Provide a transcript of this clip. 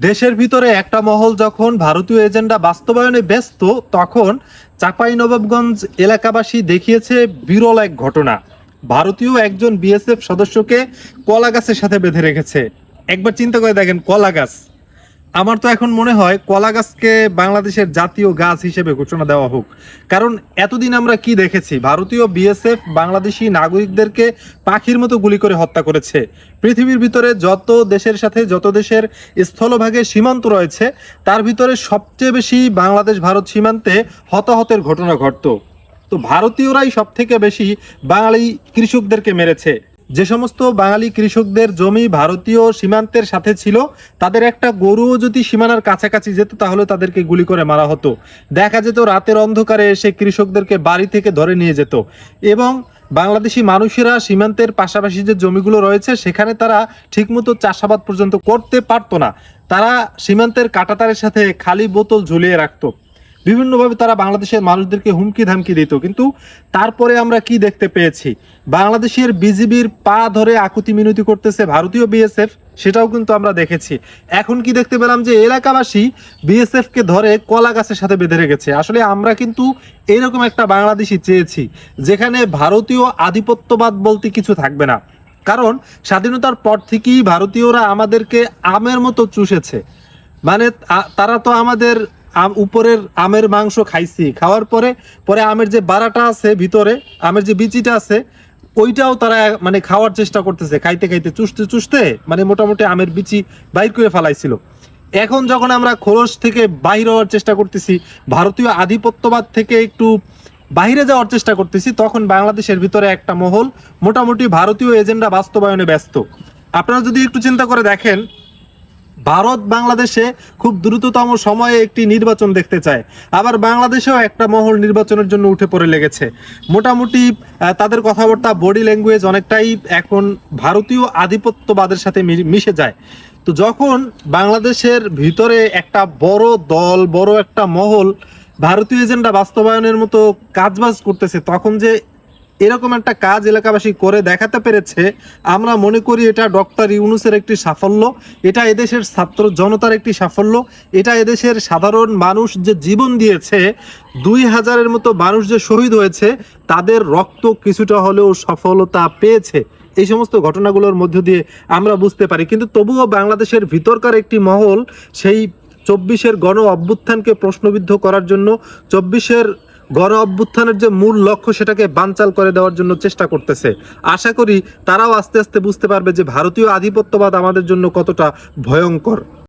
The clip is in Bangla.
দেশের ভিতরে একটা মহল যখন ভারতীয় এজেন্ডা বাস্তবায়নে ব্যস্ত, তখন চাঁপাইনবাবগঞ্জ এলাকাবাসী দেখিয়েছে বিরল এক ঘটনা। ভারতীয় একজন বিএসএফ সদস্যকে কলা গাছের সাথে বেঁধে রেখেছে। একবার চিন্তা করে দেখেন, কলা গাছ। আমার তো এখন মনে হয় কলা গাছকে বাংলাদেশের জাতীয় গাছ হিসেবে ঘোষণা দেওয়া হোক। কারণ এতদিন আমরা কি দেখেছি, ভারতীয় বিএসএফ বাংলাদেশি নাগরিকদেরকে পাখির মতো গুলি করে হত্যা করেছে। পৃথিবীর ভিতরে যত দেশের সাথে যত দেশের স্থলভাগে সীমান্ত রয়েছে, তার ভিতরে সবচেয়ে বেশি বাংলাদেশ ভারত সীমান্তে হতাহতের ঘটনা ঘটতো। তো ভারতীয়রাই সব থেকে বেশি বাঙালি কৃষকদেরকে মেরেছে। যে সমস্ত বাঙালি কৃষকদের জমি ভারতীয় সীমান্তের সাথে ছিল, তাদের একটা গরুও যদি সীমানার কাছাকাছি যেত তাহলে তাদেরকে গুলি করে মারা হতো। দেখা যেত রাতের অন্ধকারে এসে কৃষকদেরকে বাড়ি থেকে ধরে নিয়ে যেত। এবং বাংলাদেশি মানুষেরা সীমান্তের পাশাপাশি যে জমিগুলো রয়েছে সেখানে তারা ঠিকমতো চাষাবাদ পর্যন্ত করতে পারতো না। তারা সীমান্তের কাঁটাতারের সাথে খালি বোতল ঝুলিয়ে রাখতো। বিভিন্নভাবে তারা বাংলাদেশের মানুষদেরকে হুমকি ধামকি দিত। কিন্তু তারপরে আমরা কি দেখতে পেয়েছি, বাংলাদেশের বিজিবির পা ধরে আকুতি মিনতি করতেছে ভারতীয় বিএসএফ, সেটাও কিন্তু আমরা দেখেছি। এখন কি দেখতে পেলাম যে এলাকাবাসী বিএসএফ কে ধরে কলা গাছের সাথে বেঁধে রেখেছে। আসলে আমরা কিন্তু এরকম একটা বাংলাদেশি চেয়েছি, যেখানে ভারতীয় আধিপত্যবাদ বলতে কিছু থাকবে না। কারণ স্বাধীনতার পর থেকেই ভারতীয়রা আমাদেরকে আমের মতো চুষেছে। মানে তারা তো আমাদের উপরের আমের মাংস খাইছি, খাওয়ার পরে পরে আমের যে বারাটা আছে ভিতরে, আমের যে বিচিটা আছে, ওইটাও তারা মানে খাওয়ার চেষ্টা করতেছে, খাইতে খাইতে চুষতে চুষতে মানে মোটামুটি আমের বিচি বাইর করে ফেলাইছিল। এখন যখন আমরা খোলস থেকে বাইর হওয়ার চেষ্টা করতেছি, ভারতীয় আধিপত্যবাদ থেকে একটু বাইরে যাওয়ার চেষ্টা করতেছি, তখন বাংলাদেশের ভিতরে একটা মহল মোটামুটি ভারতীয় এজেন্ডা বাস্তবায়নে ব্যস্ত। আপনারা যদি একটু চিন্তা করে দেখেন, ভারত বাংলাদেশে খুব দ্রুততম সময়ে একটি নির্বাচন দেখতে চায়, আবার বাংলাদেশেও একটা মহল নির্বাচনের জন্য উঠে পড়ে লেগেছে। মোটামুটি তাদের কথাবার্তা, বডি ল্যাঙ্গুয়েজ অনেকটাই এখন ভারতীয় আধিপত্যবাদের সাথে মিশে যায়। তো যখন বাংলাদেশের ভিতরে একটা বড় দল, বড় একটা মহল ভারতীয় এজেন্ডা বাস্তবায়নের মতো কাজবাজ করতেছে, তখন যে এরকম একটা কাজ এলাকাবাসী করে দেখাতে পেরেছে, আমরা মনে করি এটা ডক্টর ইউনূসের একটি সাফল্য, এটা এদেশের ছাত্র জনতার একটি সাফল্য, এটা এদেশের সাধারণ মানুষ যে জীবন দিয়েছে, 2000-এর মতো মানুষ যে শহীদ হয়েছে, তাদের রক্ত কিছুটা হলেও সফলতা পেয়েছে। এই সমস্ত ঘটনাগুলোর মধ্য দিয়ে আমরা বুঝতে পারি। কিন্তু তবুও বাংলাদেশের ভিতরকার একটি মহল সেই 24-এর গণ অভ্যুত্থানকে প্রশ্নবিদ্ধ করার জন্য, 24-এর গণ অভ্যুত্থানের যে মূল লক্ষ্য সেটাকে বানচাল করে দেওয়ার জন্য চেষ্টা করতেছে। আশা করি তারাও আস্তে আস্তে বুঝতে পারবে যে ভারতীয় আধিপত্যবাদ আমাদের জন্য কতটা ভয়ঙ্কর।